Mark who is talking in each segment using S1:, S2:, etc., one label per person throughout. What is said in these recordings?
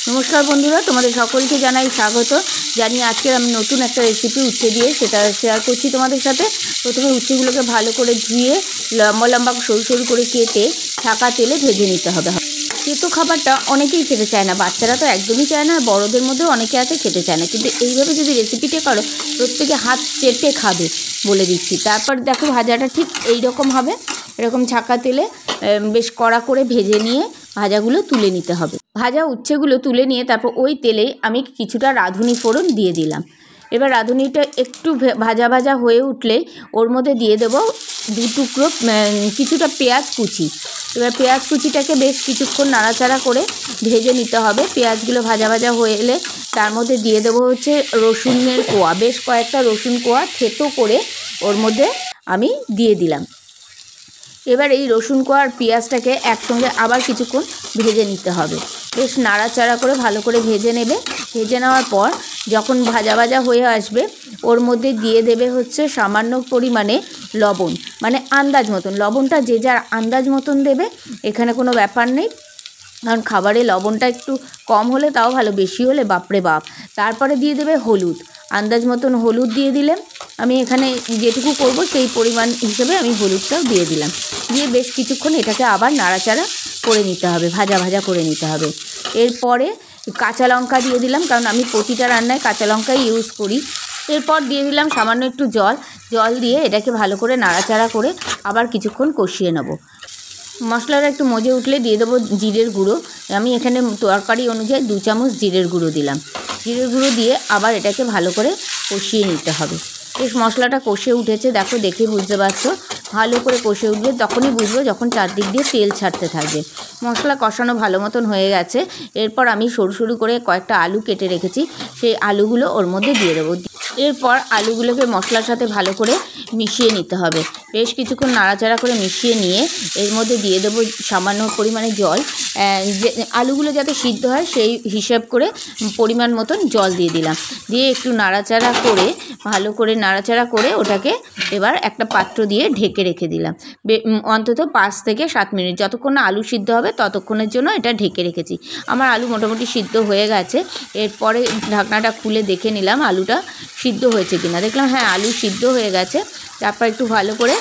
S1: नमस्कार बंधुरा तुम्हारे सकलके जानाई स्वागत। जानिए आजके आमि नतून एक रेसिपि उच्छे दिए सेटा शेयर करछि तोमादेर साथे। प्रथमे उच्छेगुलोके भालो करे धुए लम्बा लम्बा सरु सरु करे केटे छाका तेले भेजे निते हबे। तेतो खाबारटा अनेकेई खेते चाय ना, बाच्चारा तो एकदमई चाय ना, बड़ोदेर मध्येও अनेके आछे खेते चाय ना, किन्तु এইভাবে যদি রেসিপিটা করো প্রত্যেকে হাত চেটে খাবে বলে দিচ্ছি। তারপর দেখো ভাজাটা ঠিক এই রকম হবে, এরকম ছাকা তেলে বেশ কড়া করে ভেজে নিয়ে ভাজাগুলো তুলে নিতে হবে। ভাজা উচ্ছেগুলো তুলে নিয়ে তারপর ওই তেলেই আমি কিছুটা রাঁধুনি ফোড়ন দিয়ে দিলাম। এবার রাঁধুনিটা একটু ভাজা ভাজা হয়ে উঠলে ওর মধ্যে দিয়ে দেবো দু টুকরো কিছুটা পেঁয়াজ কুচি। এবার পেঁয়াজ কুচিটাকে বেশ কিছুক্ষণ নাড়াচাড়া করে ভেজে নিতে হবে। পেঁয়াজগুলো ভাজা ভাজা হয়ে এলে তার মধ্যে দিয়ে দেবো হচ্ছে রসুনের কোয়া, বেশ কয়েকটা রসুন কোয়া থেতো করে ওর মধ্যে আমি দিয়ে দিলাম। এবার এই রসুন কোয়া আর পেঁয়াজটাকে একসঙ্গে আবার কিছুক্ষণ ভেজে নিতে হবে। বেশ নাড়াচাড়া করে ভালো করে ভেজে নেবে। ভেজে নেওয়ার পর যখন ভাজা ভাজা হয়ে আসবে ওর মধ্যে দিয়ে দেবে হচ্ছে সামান্য পরিমাণে লবণ, মানে আন্দাজ মতন। লবণটা যে যার আন্দাজ মতন দেবে, এখানে কোনো ব্যাপার নেই, কারণ খাবারে লবণটা একটু কম হলে তাও ভালো, বেশি হলে বাপরে বাপ। তারপরে দিয়ে দেবে হলুদ, আন্দাজ মতন হলুদ দিয়ে দিলে, আমি এখানে যেটুকু করব সেই পরিমাণ হিসেবে আমি হলুদটাও দিয়ে দিলাম। দিয়ে বেশ কিছুক্ষণ এটাকে আবার নাড়াচাড়া করে নিতে হবে, ভাজা ভাজা করে নিতে হবে। এরপরে কাঁচা লঙ্কা দিয়ে দিলাম, কারণ আমি প্রতিটা রান্নায় কাঁচা লঙ্কাই ইউজ করি। এরপর দিয়ে দিলাম সামান্য একটু জল দিয়ে এটাকে ভালো করে নাড়াচাড়া করে আবার কিছুক্ষণ কষিয়ে নেব। মশলাটা একটু মজে উঠলে দিয়ে দেবো জিরের গুঁড়ো। আমি এখানে তরকারি অনুযায়ী 2 চামচ জিরের গুঁড়ো দিলাম। জিরের গুঁড়ো দিয়ে আবার এটাকে ভালো করে কষিয়ে নিতে হবে। বেশ মশলাটা কষে উঠেছে, দেখো দেখে বুঝতে পারছো। ভালো করে কষে উঠবে তখনই বুঝবো যখন চারদিক দিয়ে তেল ছাড়তে থাকবে। মশলা কষানো ভালো মতন হয়ে গেছে। এরপর আমি সরু সরু করে কয়েকটা আলু কেটে রেখেছি, সেই আলুগুলো ওর মধ্যে দিয়ে দেবো। এরপর আলুগুলোকে মশলার সাথে ভালো করে মিশিয়ে নিতে হবে। বেশ কিছুক্ষণ নাড়াচাড়া করে মিশিয়ে নিয়ে এর মধ্যে দিয়ে দেবো সামান্য পরিমাণে জল। যে আলুগুলো যাতে সিদ্ধ হয় সেই হিসাব করে পরিমাণ মতন জল দিয়ে দিলাম। দিয়ে একটু নাড়াচাড়া করে ভালো করে নাড়াচাড়া করে ওটাকে এবার একটা পাত্র দিয়ে ঢেকে রেখে দিলাম। অন্তত 5 থেকে 7 মিনিট, যতক্ষণ না আলু সিদ্ধ হবে ততক্ষণের জন্য এটা ঢেকে রেখেছি। আমার আলু মোটামুটি সিদ্ধ হয়ে গেছে। এরপরে ঢাকনাটা খুলে দেখে নিলাম আলুটা সিদ্ধ হয়েছে কিনা। দেখলাম হ্যাঁ আলু সিদ্ধ হয়ে গেছে। তারপর একটু ভালো করে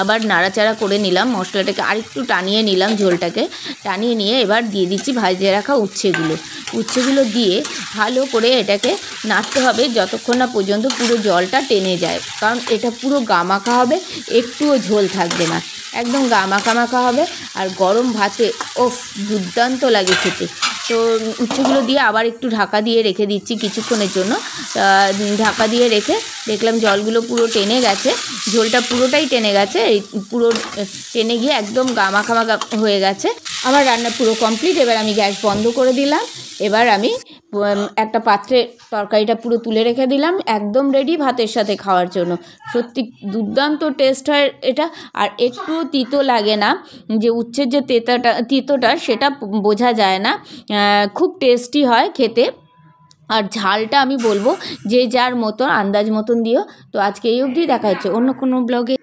S1: আবার নাড়াচাড়া করে নিলাম, মশলাটাকে আরেকটু টানিয়ে নিলাম, ঝোলটাকে টানিয়ে নিয়ে এবার দিয়ে দিচ্ছি ভেজে রাখা উচ্ছেগুলো দিয়ে ভালো করে এটাকে নাড়তে হবে যতক্ষণ না পর্যন্ত পুরো জলটা টেনে যায়, কারণ এটা পুরো গামাখা হবে, একটুও ঝোল থাকবে না, একদম গামাখা হবে। আর গরম ভাতে ওফ দুর্দান্ত লাগে খেতে। তো উচ্ছেগুলো দিয়ে আবার একটু ঢাকা দিয়ে রেখে দিচ্ছি কিছুক্ষণের জন্য। ঢাকা দিয়ে রেখে দেখলাম জলগুলো পুরো টেনে গেছে, ঝোলটা পুরোটাই টেনে গেছে, এই পুরো টেনে গিয়ে একদম গামাখা হয়ে গেছে। আমার রান্না পুরো কমপ্লিট। এবার আমি গ্যাস বন্ধ করে দিলাম। এবার আমি একটা পাত্রে তরকারিটা পুরো তুলে রেখে দিলাম, একদম রেডি ভাতের সাথে খাওয়ার জন্য। সত্যি দুর্দান্ত টেস্ট হয় এটা, আর একটুও তিতো লাগে না। যে উচ্ছের যে তিতোটা সেটা বোঝা যায় না, খুব টেস্টি হয় খেতে। আর ঝালটা আমি বলবো যে যার মতো আন্দাজ মতন দিও। তো আজকে এই অবধি, দেখা হচ্ছে অন্য কোনো ব্লগে।